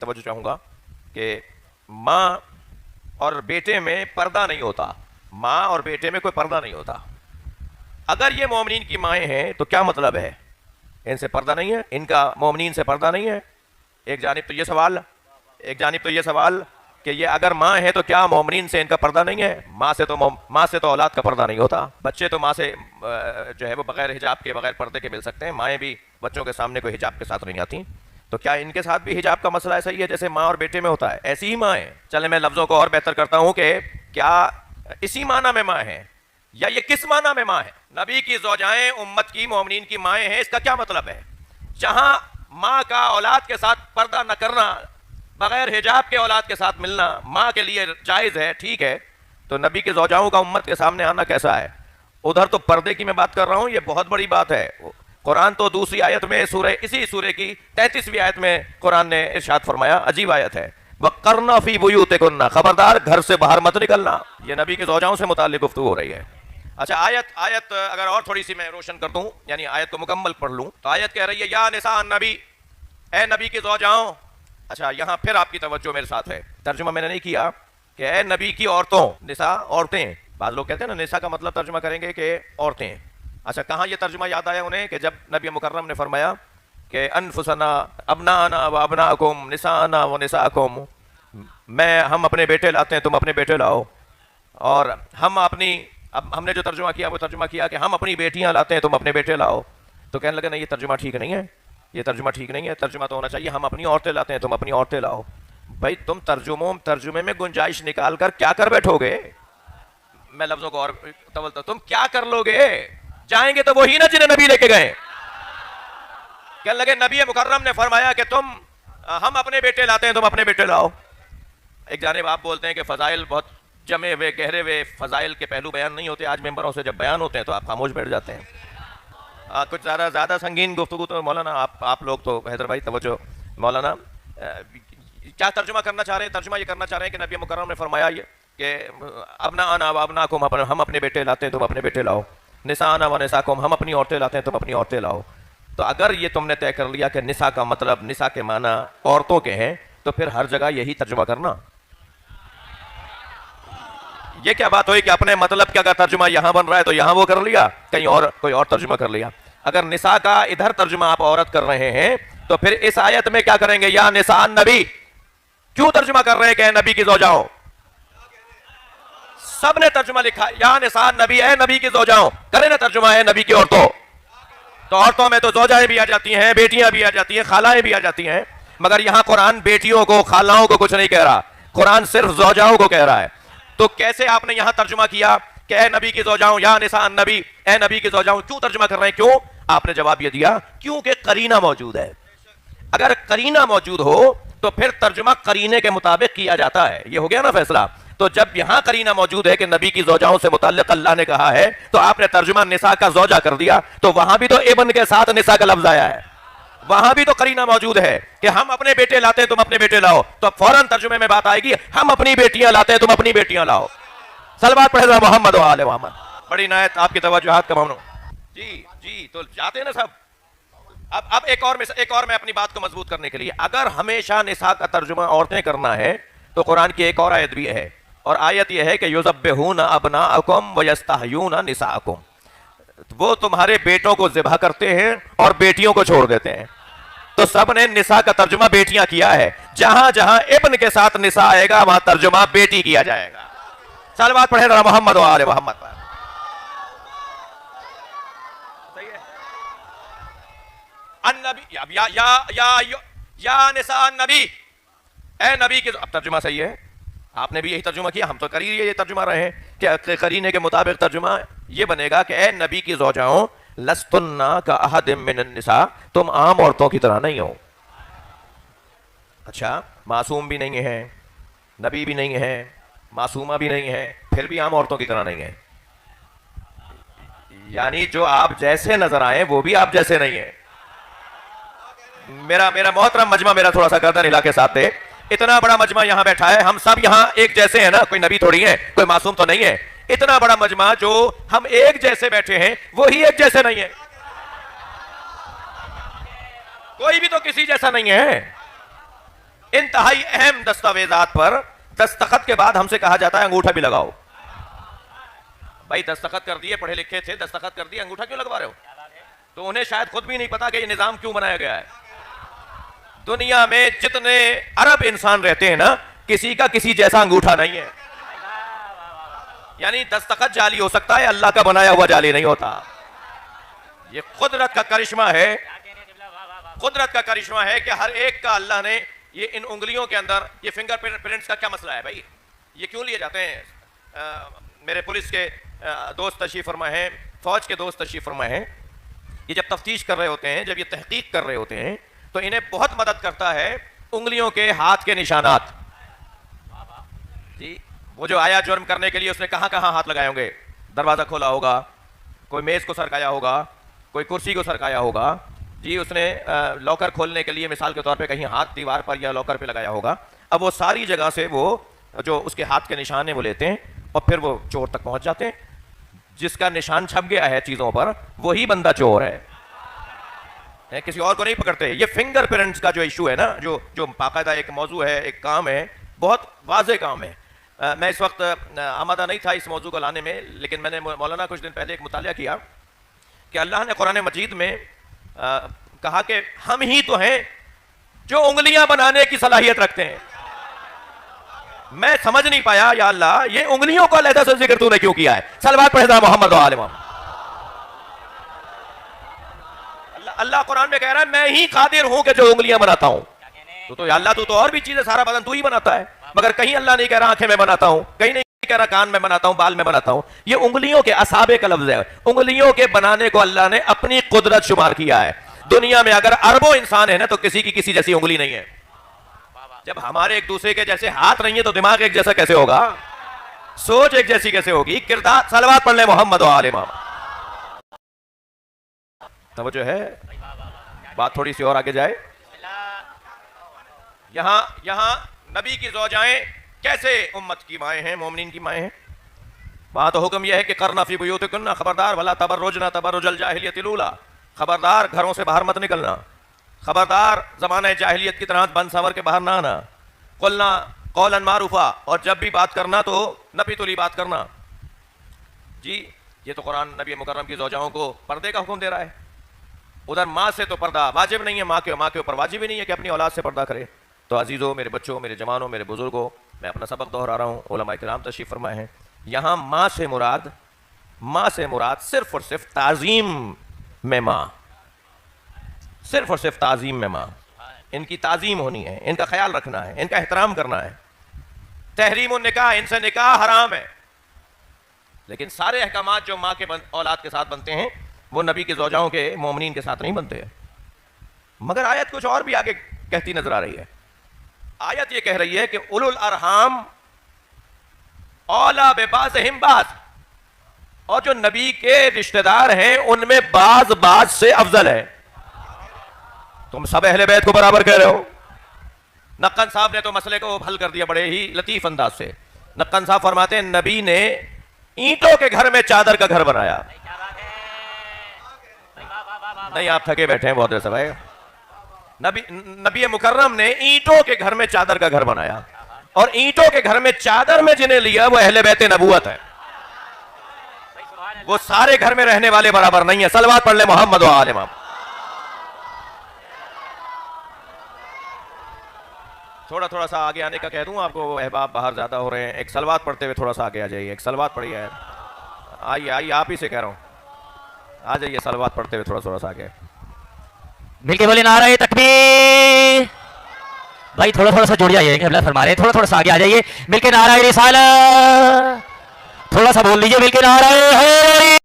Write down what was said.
توجہ چاہوں گا کہ ماں اور بیٹے میں پردہ نہیں ہوتا، ماں اور بیٹے میں کوئی پردہ نہیں ہوتا۔ اگر یہ مومنین کی مائیں ہیں تو کیا مطلب ہے؟ ان سے پردہ نہیں ہے، ان کا مومنین سے پردہ نہیں ہے۔ ایک جانب تو یہ سوال کہ یہ اگر ماں ہے تو کیا مومنین سے ان کا پردہ نہیں ہے؟ ماں سے تو اولاد کا پردہ نہیں ہوتا۔ بچے تو ماں سے جو ہے وہ بغیر حجاب کے، بغیر پردے کے مل سکتے ہیں، مائیں بھی بچوں کے سامنے کوئی حجاب کے ساتھ نہیں آتی۔ تو کیا ان کے ساتھ بھی حجاب کا مسئلہ ایسا ہی ہے جیسے ماں اور بیٹے میں ہوتا ہے؟ ایسی ہی ماں ہے۔ چلے میں لفظوں کو اور بہتر کرتا ہوں کہ کیا اسی معنی میں ماں ہے یا یہ کس معنی میں ماں ہے؟ نبی کی زوجائیں امت کی مومنین کی مائیں ہیں، اس کا کیا مطلب ہے؟ جہاں ماں کا اولاد کے ساتھ پردہ نہ کرنا، بغیر حجاب کے اولاد کے ساتھ ملنا ماں کے لیے جائز ہے، ٹھیک ہے، تو نبی کی زوجاؤں کا امت کے سامنے آنا کیسا ہے؟ ادھر تو پردے کی میں بات کر رہا ہوں، یہ بہت بڑی بات ہے۔ قرآن تو دوسری آیت میں اسی سورے کی 33ویں آیت میں قرآن نے ارشاد فرمایا، عجیب آیت ہے، وَقَرْنَ فِي بُيُوتِكُنَّ، خبردار گھر سے باہر مت نکلنا۔ یہ نبی کی زوجاؤں سے متعلق گفتگو ہو رہی ہے۔ اچھا آیت اگر اور تھوڑی سی میں روشن کر دوں، یعنی آیت کو مکمل پڑھ لوں، تو آیت کہہ رہی ہے یا نساء النبی، اے نبی کی زوجاؤں۔ اچھا یہاں پھر آپ کی توجہ میرے ساتھ ہے، ترجمہ میں نے نہیں کیا کہ اے نبی کی عورتوں، نساء عورتیں، بعض لوگ کہتے ہیں نا نساء کا مطلب ترجمہ کریں گے کہ عورتیں۔ اچھا کہاں یہ ترجمہ یاد آیا انہیں کہ جب نبی مکرم نے فرمایا کہ انفسنا ابنانا و ابناکم نساءنا و نساءکم، ہم اپنے بیٹے لاتے ہیں، تم اپنے بیٹے لاؤ، اور ہم نے جو ترجمہ کیا وہ ترجمہ کیا کہ ہم اپنی بیٹیاں لاتے ہیں، تم اپنے بیٹے لاؤ، تو کہنے لگے نہیں یہ ترجمہ ٹھیک نہیں ہے، یہ ترجمہ ٹھیک نہیں ہے، ترجمہ تو ہونا چاہیے ہم اپنی عورتیں لاتے ہیں، تم اپنی عورتیں لاؤ۔ بھائی تم ترجمے میں گنجائش نکال کر کیا کر بیٹھو گے؟ میں لفظوں کو اور تولتا، تم کیا کر لو گے؟ جائیں گے تو وہی نا جنہیں نبی لے کے گئے۔ کہنے لگے نبی مکرم نے فرمایا کہ ہم اپنے بیٹے لاتے ہیں، تم اپنے بیٹے لاؤ۔ ایک جانب آپ بولتے ہیں کہ فضائل بہت جمے ہوئے گہرے ہوئے فضائل کے پہلو بیان نہیں ہوتے، آج ممبروں سے جب بیان ہوتے ہیں تو آپ خاموش بیٹھ جاتے ہیں۔ کچھ زیادہ سنگین گفتگو تو مولانا آپ لوگ تو حیدر بھائی توجہ، مولانا کیا ترجمہ کرنا چاہ رہے ہیں؟ ترجمہ یہ کرنا چاہ رہے ہیں کہ نبی مکرم نے فرمایا یہ کہ ابناءنا و ابناکم، ہم اپنے بیٹے لاتے ہیں، تم اپنے بیٹے لاؤ، نساءنا و نساءکم، ہم اپنی عورتیں لاتے ہیں، تم اپنی عورتیں لاؤ۔ تو اگر یہ تم نے طے کر لیا کہ نساء کا مطلب، نساء کے معنی عورتوں کے ہیں، تو پھر ہر جگہ یہی ترجمہ کرنا۔ یہ کیا بات ہوئی کہ اپنے مطلب کا ترجمہ یہاں بن رہا ہے تو یہاں وہ کر لیا، کہیں اور کوئی اور ترجمہ کر لیا۔ اگر نساء کا ادھر ترجمہ آپ عورت کر رہے ہیں تو پھر اس آیت میں کیا کریں گے؟ یا نساء النبی کیوں ترجمہ کر رہے ہیں کہ اے نبی کی زوجاؤں؟ سب نے ترجمہ لکھا یا نساء النبی، اے نبی کی زوجاؤں، کرے نا ترجمہ اے نبی کی عورتوں۔ تو عورتوں میں تو زوجائیں بھی آ جاتی ہیں، بیٹیاں بھی آ جاتی ہیں، خالائیں بھی آ جاتی ہیں، مگر یہاں قرآن بیٹیوں کو، خالاؤں کو کچھ نہیں کہہ رہا، قرآن صرف زوجاؤں کو کہہ رہا ہے۔ تو کیسے آپ نے یہاں ترجمہ کیا کہ اے نبی کی زوجاؤں، یا نساء النبی، اے نبی کی زوجاؤں؟ کیوں ترجمہ کر رہے ہیں؟ کیوں؟ آپ نے جواب یہ دیا کیونکہ قرینہ موجود ہے۔ اگر قرینہ موجود ہو تو پھر ترجمہ قرینے کے مطابق کیا جاتا ہے، یہ ہو گیا نا فیصلہ۔ تو جب یہاں قرینہ موجود ہے کہ نبی کی زوجاؤں سے متعلق اللہ نے کہا ہے تو آپ نے ترجمہ نساء کا زوجہ کر دیا، تو وہاں بھی تو ابن کے ساتھ نساء کا لفظ آیا ہے، وہاں بھی تو قرینہ موجود ہے کہ ہم اپنے بیٹے لاتے ہیں، تم اپنے بیٹے لاؤ، تو اب فوراً ترجمے میں بات آئے گی ہم اپنی بیٹیاں لاتے ہیں، تم اپنی بیٹیاں لاؤ۔ صلوات پڑھے محمد و آل محمد۔ بڑی عنایت، آپ کی توجہات کا ممنون۔ جی تو جاتے ہیں نا سب۔ اب ایک اور میں اپنی بات کو مضبوط کرنے کے لیے، اگر ہمیشہ نساء کا ترجمہ عورتیں کرنا ہے تو قرآن کی ایک اور آیت بھی ہے، اور آیت یہ ہے کہ یذبحون ابناءکم ویستحیون نساءکم، وہ تمہارے بیٹوں کو ذبح کرتے ہیں اور بیٹیوں کو چھوڑ دیتے ہیں۔ تو سب نے نساء کا ترجمہ بیٹیاں کیا ہے، جہاں جہاں ابن کے ساتھ نساء آئے گا وہاں ترجمہ بیٹی کیا جائے گا۔ صلوات پڑھے ذرا محمد و آل محمد پر۔ النبی یا نساء النبی، اے نبی کی، اب ترجمہ صحیح ہے، آپ نے بھی یہی ترجمہ کیا، ہم تو کر ہی یہ ترجمہ رہے ہیں کہ قرینے کے مطابق ترجمہ یہ بنے گا کہ اے نبی کی زوجاؤں لستن کاحد من النساء، تم عام عورتوں کی طرح نہیں ہو۔ اچھا معصوم بھی نہیں ہے، نبی بھی نہیں ہے، معصومہ بھی نہیں ہے، پھر بھی عام عورتوں کی طرح نہیں ہے، یعنی جو آپ جیسے نظر آئے وہ بھی آپ جیسے نہیں ہے۔ میرا محترم مجمع میرا تھوڑا سا گردن ہلا کے ساتھ دے، اتنا بڑا مجمع یہاں بیٹھا ہے، ہم سب یہاں ایک جیسے ہیں نا، کوئی نبی تھوڑی ہے، کوئی معصوم تو نہیں ہے، اتنا بڑا مجمع جو ہم ایک جیسے بیٹھے ہیں وہی ایک جیسے نہیں ہے، کوئی بھی تو کسی جیسا نہیں ہے۔ انتہائی اہم دستاویزات پر دستخط کے بعد ہم سے کہا جاتا ہے انگوٹھا بھی لگاؤ. بھائی دستخط کر دیے, پڑھے لکھے تھے, دستخط کر دیے, انگوٹھا کیوں لگوا رہے ہو؟ تو انہیں شاید خود بھی نہیں پتا کہ یہ نظام کیوں بنایا گیا ہے. دنیا میں جتنے ارب انسان رہتے ہیں نا, کسی کا کسی جیسا انگوٹھا نہیں ہے. یعنی دستخط جعلی ہو سکتا ہے, اللہ کا بنایا ہوا جعلی نہیں ہوتا. یہ قدرت کا کرشمہ ہے, قدرت کا کرشمہ ہے کہ ہر ایک کا اللہ نے یہ ان انگلیوں کے اندر یہ فنگر پرنٹس کا کیا مسئلہ ہے بھائی؟ یہ کیوں لیے جاتے ہیں؟ میرے پولیس کے دوست تشریف فرما ہیں, فوج کے دوست تشریف فرما ہیں, یہ جب تفتیش کر رہے ہوتے ہیں, جب یہ تحقیق کر رہے ہوتے ہیں, تو انہیں بہت مدد کرتا ہے انگلیوں کے ہاتھ کے نشانات. جی وہ جو آیا جرم کرنے کے لیے, اس نے کہاں کہاں ہاتھ لگائے ہوں گے؟ دروازہ کھولا ہوگا, کوئی میز کو سرکایا ہوگا, کوئی کرسی کو سرکایا ہوگا, جی اس نے لاکر کھولنے کے لیے مثال کے طور پہ کہیں ہاتھ دیوار پر یا لاکر پہ لگایا ہوگا. اب وہ ساری جگہ سے وہ جو اس کے ہاتھ کے نشان ہیں وہ لیتے ہیں اور پھر وہ چور تک پہنچ جاتے ہیں. جس کا نشان چھپ گیا ہے چیزوں پر, وہی بندہ چور ہے, کسی اور کو نہیں پکڑتے. یہ فنگر پرنٹس کا جو ایشو ہے نا, جو باقاعدہ ایک موضوع ہے, ایک کام ہے, بہت واضح کام ہے. میں اس وقت آمادہ نہیں تھا اس موضوع کو لانے میں, لیکن میں نے مولانا کچھ دن پہلے ایک مطالعہ کیا کہ اللہ نے قرآن مجید میں کہا کہ ہم ہی تو ہیں جو انگلیاں بنانے کی صلاحیت رکھتے ہیں. میں سمجھ نہیں پایا, یا اللہ یہ انگلیوں کو علیحدہ سے ذکر تو نے کیوں کیا ہے؟ صلوات پڑھ حضرت محمد و آل محمد. اللہ قرآن میں کہہ رہا ہے میں ہی قادر ہوں کہ جو انگلیاں بناتا ہوں. تو یا اللہ تو اور بھی چیزیں, سارا بدن تو ہی بناتا ہے, مگر کہیں اللہ نہیں کہہ رہا آنکھیں میں بناتا ہوں, کہیں نہیں کہہ رہا کان میں بناتا ہوں, بال میں بناتا ہوں. یہ انگلیوں کے اصابع کا لفظ ہے. انگلیوں کے بنانے کو اللہ نے اپنی قدرت شمار کیا ہے. دنیا میں اگر اربوں انسان ہے نا, تو کسی کی کسی جیسی انگلی نہیں ہے. جب ہمارے ایک دوسرے کے جیسے ہاتھ نہیں ہے تو دماغ ایک جیسا کیسے ہوگا؟ سوچ ایک جیسی کیسے ہوگی؟ کردار. صلوات پڑھ لیں محمد و آل محمد. توجہ ہے؟ بات تھوڑی سی اور آگے جائے. یہاں نبی کی زوجائیں کیسے امت کی مائیں ہیں, مومنین کی مائیں ہیں. وہاں تو حکم یہ ہے کہ کرنا فی بیوتکن, خبردار, ولا تبرجنا تبرج الجاہلیت الاولی, خبردار گھروں سے باہر مت نکلنا, خبردار زمانہ جاہلیت کی طرح بند سنور کے باہر نہ آنا. قلنا قولا معروفا, اور جب بھی بات کرنا تو نپی تلی بات کرنا. جی یہ تو قرآن نبی مکرم کی زوجاؤں کو پردے کا حکم دے رہا ہے. ادھر ماں سے تو پردہ واجب نہیں ہے, ماں کے اوپر واجب ہی نہیں ہے کہ اپنی اولاد سے پردہ کرے. تو عزیزوں, میرے بچوں, میرے جوانوں, میرے بزرگوں, میں اپنا سبق دہرا رہا ہوں, علماء کرام تشریف فرمائے ہیں. یہاں ماں سے مراد صرف اور صرف تعظیم میں ماں, صرف اور صرف تعظیم میں ماں. ان کی تعظیم ہونی ہے, ان کا خیال رکھنا ہے, ان کا احترام کرنا ہے. تحریم النکاح, ان سے نکاح حرام ہے. لیکن سارے احکامات جو ماں کے اولاد کے ساتھ بنتے ہیں وہ نبی کے زوجاؤں کے, مومنین کے ساتھ نہیں بنتے. مگر آیت کچھ اور بھی آگے کہتی نظر آ رہی ہے. آیت یہ کہہ رہی ہے کہ اولو الارحام اولی ببعضہم بعض, اور جو نبی کے رشتہ دار ہیں ان میں بعض سے افضل ہے. تم سب اہل بیت کو برابر کہہ رہے ہو. نقن صاحب نے تو مسئلے کو حل کر دیا بڑے ہی لطیف انداز سے. نقن صاحب فرماتے ہیں نبی نے اینٹوں کے گھر میں چادر کا گھر بنایا. نہیں آپ تھکے بیٹھے ہیں بہت ایسا بھائی. نبی مکرم نے اینٹوں کے گھر میں چادر کا گھر بنایا, اور اینٹوں کے گھر میں چادر میں جنہیں لیا وہ اہل بیت نبوت ہے. وہ سارے گھر میں رہنے والے برابر نہیں ہیں. صلوات پڑھ لیں محمد و آل محمد. تھوڑا سا آگے آنے کا کہہ دوں آپ کو, احباب باہر زیادہ ہو رہے ہیں. ایک صلوات پڑھتے ہوئے تھوڑا سا آگے آ جائیے. ایک صلوات پڑھیے یار, آئیے آپ ہی سے کہہ رہا ہوں, آ جائیے صلوات پڑھتے ہوئے تھوڑا سا آگے. مل کے بولے نعرہ تکبیر. بھائی تھوڑا سا جڑ جائیے, قبلہ فرما رہے ہیں, تھوڑا سا آگے آ جائیے. مل کے نعرہ رسالت, تھوڑا سا بول لیجیے. مل کے نعرہ